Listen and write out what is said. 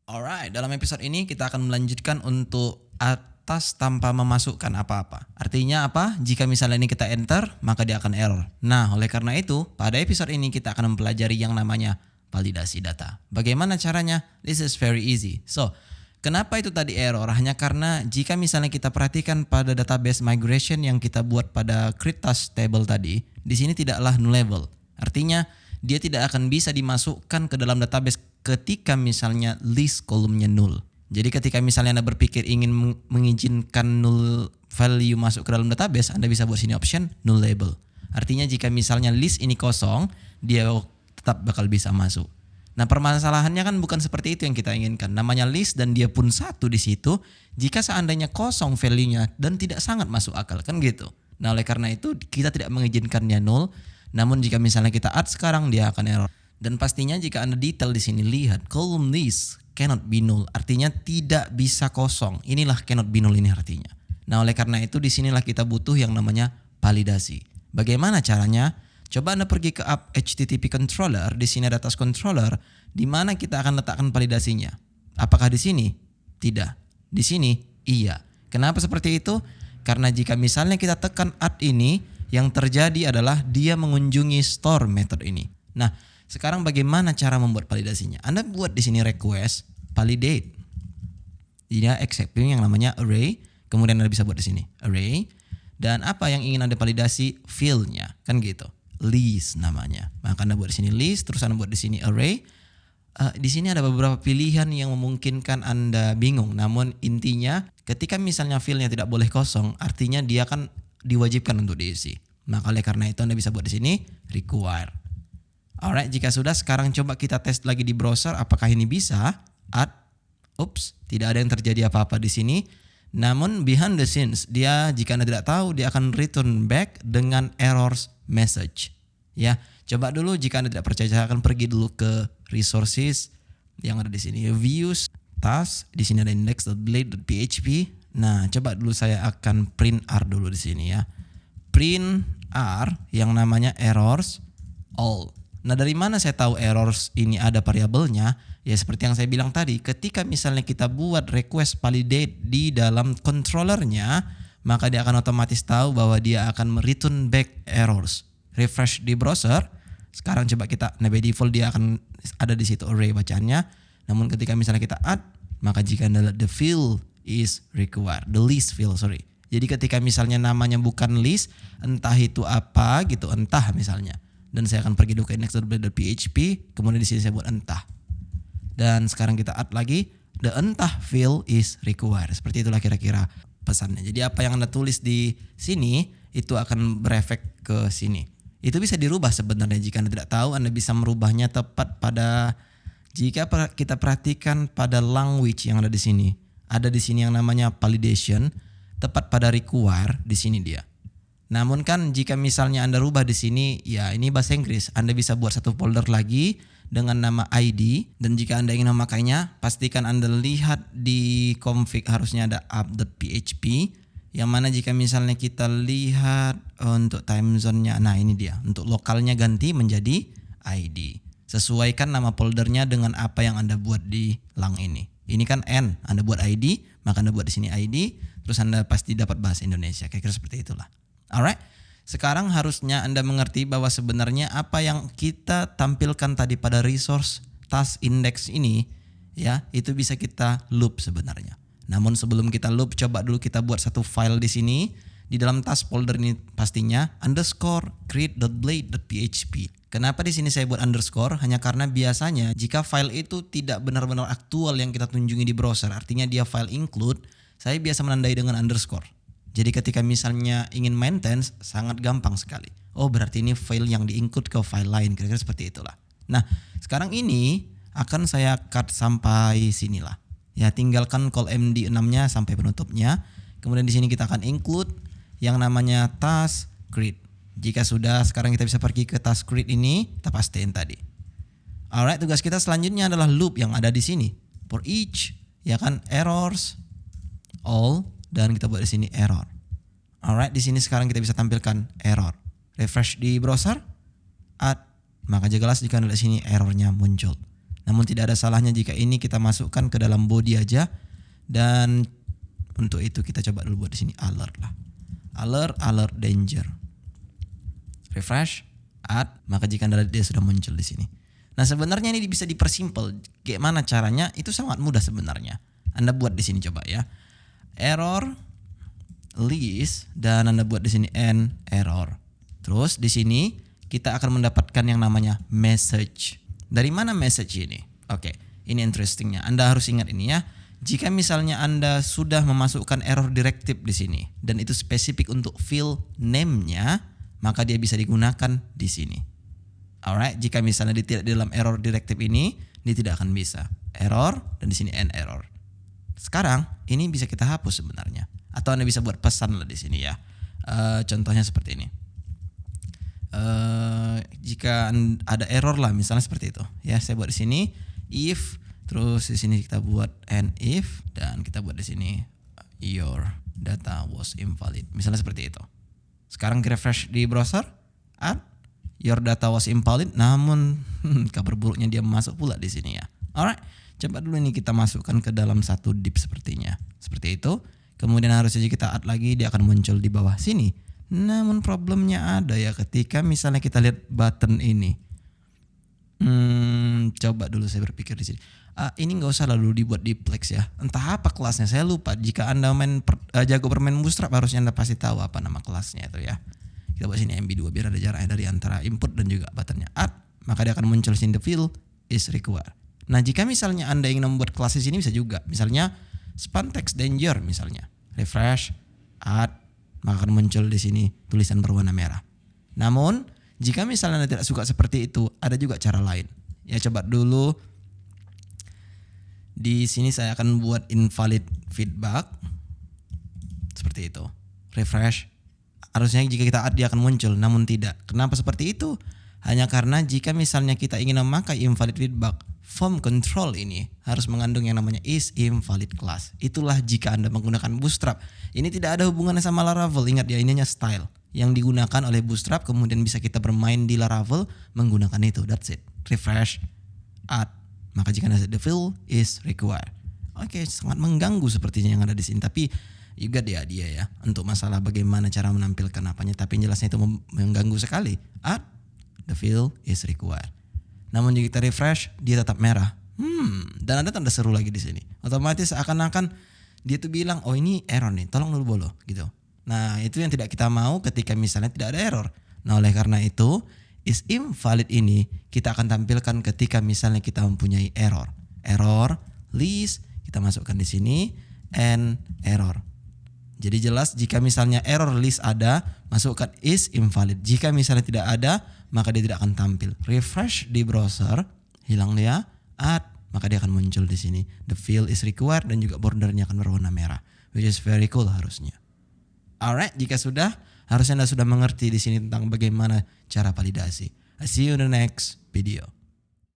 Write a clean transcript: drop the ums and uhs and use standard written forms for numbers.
Alright, dalam episode ini kita akan melanjutkan untuk atas tanpa memasukkan apa-apa. Artinya apa? Jika misalnya ini kita enter, maka dia akan error. Nah, oleh karena itu, pada episode ini kita akan mempelajari yang namanya validasi data. Bagaimana caranya? This is very easy. So, kenapa itu tadi error? Hanya karena jika misalnya kita perhatikan pada database migration yang kita buat pada create task table tadi, di sini tidaklah nullable. Artinya, dia tidak akan bisa dimasukkan ke dalam database ketika misalnya list kolomnya null. Jadi ketika misalnya Anda berpikir ingin mengizinkan null value masuk ke dalam database, Anda bisa buat sini option null label. Artinya jika misalnya list ini kosong, dia tetap bakal bisa masuk. Nah, permasalahannya kan bukan seperti itu yang kita inginkan. Namanya list dan dia pun satu di situ, jika seandainya kosong value-nya dan tidak sangat masuk akal, kan gitu. Nah, oleh karena itu kita tidak mengizinkannya null. Namun jika misalnya kita add sekarang, dia akan error. Dan pastinya jika Anda detail di sini lihat column list cannot be null, artinya tidak bisa kosong. Inilah cannot be null ini artinya. Nah, oleh karena itu disinilah kita butuh yang namanya validasi. Bagaimana caranya? Coba Anda pergi ke app HTTP controller, di sini ada task controller, di mana kita akan letakkan validasinya. Apakah di sini? Tidak. Di sini? Iya. Kenapa seperti itu? Karena jika misalnya kita tekan add ini, yang terjadi adalah dia mengunjungi store method ini. Nah, sekarang bagaimana cara membuat validasinya? Anda buat di sini request validate. Dia accepting yang namanya array, kemudian Anda bisa buat di sini array, dan apa yang ingin Anda validasi field-nya, kan gitu. List namanya. Maka Anda buat di sini list, terus Anda buat di sini array. Di sini ada beberapa pilihan yang memungkinkan Anda bingung. Namun intinya ketika misalnya field-nya tidak boleh kosong, artinya dia kan diwajibkan untuk diisi. Maka oleh karena itu Anda bisa buat di sini require. Alright, jika sudah sekarang coba kita tes lagi di browser apakah ini bisa add. Oops, tidak ada yang terjadi apa-apa di sini. Namun behind the scenes dia jika Anda tidak tahu dia akan return back dengan errors message. Ya, coba dulu jika Anda tidak percaya saya akan pergi dulu ke resources yang ada di sini views, task, di sini ada index.blade.php. Nah, coba dulu saya akan print R dulu di sini ya. Print R yang namanya errors all. Nah, dari mana saya tahu errors ini ada variabelnya? Ya seperti yang saya bilang tadi, ketika misalnya kita buat request validate di dalam controllernya, maka dia akan otomatis tahu bahwa dia akan return back errors. Refresh di browser. Sekarang coba kita, nah by default dia akan ada di situ array bacaannya. Namun ketika misalnya kita add, maka jika the field is required, the list field, sorry. Jadi ketika misalnya namanya bukan list, entah itu apa gitu, entah misalnya. Dan saya akan pergi dulu ke index.blade.php, kemudian di sini saya buat entah. Dan sekarang kita add lagi, the entah field is required. Seperti itulah kira-kira pesannya. Jadi apa yang Anda tulis di sini itu akan berefek ke sini. Itu bisa dirubah sebenarnya jika Anda tidak tahu, Anda bisa merubahnya tepat pada jika kita perhatikan pada language yang ada di sini. Ada di sini yang namanya validation, tepat pada require di sini dia. Namun kan jika misalnya Anda rubah di sini, ya ini bahasa Inggris, Anda bisa buat satu folder lagi dengan nama ID, dan jika Anda ingin memakainya, pastikan Anda lihat di config harusnya ada app.php, yang mana jika misalnya kita lihat untuk time zone-nya, nah ini dia, untuk lokalnya ganti menjadi ID. Sesuaikan nama foldernya dengan apa yang Anda buat di lang ini. Ini kan N, Anda buat ID, maka Anda buat di sini ID, terus Anda pasti dapat bahasa Indonesia, kira-kira seperti itulah. Alright, sekarang harusnya Anda mengerti bahwa sebenarnya apa yang kita tampilkan tadi pada resource task index ini, ya itu bisa kita loop sebenarnya. Namun sebelum kita loop, coba dulu kita buat satu file di sini. Di dalam task folder ini pastinya underscore create.blade.php. Kenapa di sini saya buat underscore? Hanya karena biasanya jika file itu tidak benar-benar aktual yang kita tunjungi di browser, artinya dia file include, saya biasa menandai dengan underscore. Jadi ketika misalnya ingin maintenance, sangat gampang sekali. Oh berarti ini file yang di-include ke file lain, kira-kira seperti itulah. Nah sekarang ini akan saya cut sampai sinilah. Ya tinggalkan call MD6-nya sampai penutupnya. Kemudian di sini kita akan include yang namanya task create. Jika sudah, sekarang kita bisa pergi ke task create ini, kita pastiin tadi. Alright, tugas kita selanjutnya adalah loop yang ada di sini. For each, ya kan, errors, all, dan kita buat di sini error. Alright, di sini sekarang kita bisa tampilkan error. Refresh di browser, add, maka jelas jika di sini errornya muncul. Namun tidak ada salahnya jika ini kita masukkan ke dalam body aja. Dan untuk itu kita coba dulu buat di sini alert lah. Alert danger. Refresh, add, maka jika Anda lihat dia sudah muncul di sini. Nah, sebenarnya ini bisa dipersimpel. Gimana caranya? Itu sangat mudah sebenarnya. Anda buat di sini coba ya. Error list dan Anda buat di sini end error. Terus di sini kita akan mendapatkan yang namanya message. Dari mana message ini? Oke, ini interestingnya. Anda harus ingat ini ya. Jika misalnya Anda sudah memasukkan error directive di sini dan itu spesifik untuk field name-nya, maka dia bisa digunakan di sini. Alright, jika misalnya tidak di dalam error directive ini, dia tidak akan bisa. Error dan di sini end error. Sekarang ini bisa kita hapus sebenarnya, atau Anda bisa buat pesan lah di sini ya. Contohnya seperti ini. Jika ada error lah, misalnya seperti itu. Ya, saya buat di sini if. Terus di sini kita buat and if dan kita buat di sini your data was invalid. Misalnya seperti itu. Sekarang kita refresh di browser, add your data was invalid, namun kabar buruknya dia masuk pula di sini ya. Alright, coba dulu ini kita masukkan ke dalam satu div sepertinya. Seperti itu. Kemudian harusnya kita add lagi, dia akan muncul di bawah sini. Namun problemnya ada ya ketika misalnya kita lihat button ini. Coba dulu saya berpikir di sini. Ini nggak usah lalu dibuat di Plex ya. Entah apa kelasnya, saya lupa. Jika Anda jago bermain Bootstrap, harusnya Anda pasti tahu apa nama kelasnya itu ya. Kita buat sini MB2 biar ada jaraknya dari antara input dan juga buttonnya add. Maka dia akan muncul sini the field is required. Nah, jika misalnya Anda ingin membuat kelas di sini bisa juga. Misalnya spantext danger misalnya. Refresh, add, maka akan muncul di sini tulisan berwarna merah. Namun, jika misalnya Anda tidak suka seperti itu, ada juga cara lain. Ya, coba dulu. Di sini saya akan buat invalid feedback. Seperti itu. Refresh. Harusnya jika kita add dia akan muncul, namun tidak. Kenapa seperti itu? Hanya karena jika misalnya kita ingin memakai invalid feedback, form control ini harus mengandung yang namanya is invalid class. Itulah jika Anda menggunakan Bootstrap. Ini tidak ada hubungannya sama Laravel. Ingat ya, ini hanya style yang digunakan oleh Bootstrap, kemudian bisa kita bermain di Laravel menggunakan itu. That's it. Refresh, add. Maka jika the field is required. Oke, sangat mengganggu sepertinya yang ada di sini. Tapi juga dia ya untuk masalah bagaimana cara menampilkan apanya. Tapi jelasnya itu mengganggu sekali. Add the field is required. Namun jika kita refresh, dia tetap merah. Dan ada tanda seru lagi di sini. Otomatis akan dia tuh bilang, oh ini error nih, tolong dulu bolo gitu. Nah, itu yang tidak kita mau ketika misalnya tidak ada error. Nah, oleh karena itu is invalid ini kita akan tampilkan ketika misalnya kita mempunyai error. Error list kita masukkan di sini and error. Jadi jelas jika misalnya error list ada, masukkan is invalid. Jika misalnya tidak ada, maka dia tidak akan tampil. Refresh di browser, hilang dia, add, maka dia akan muncul di sini. The field is required dan juga bordernya akan berwarna merah, which is very cool harusnya. Alright, jika sudah, harusnya Anda sudah mengerti di sini tentang bagaimana cara validasi. I see you in the next video.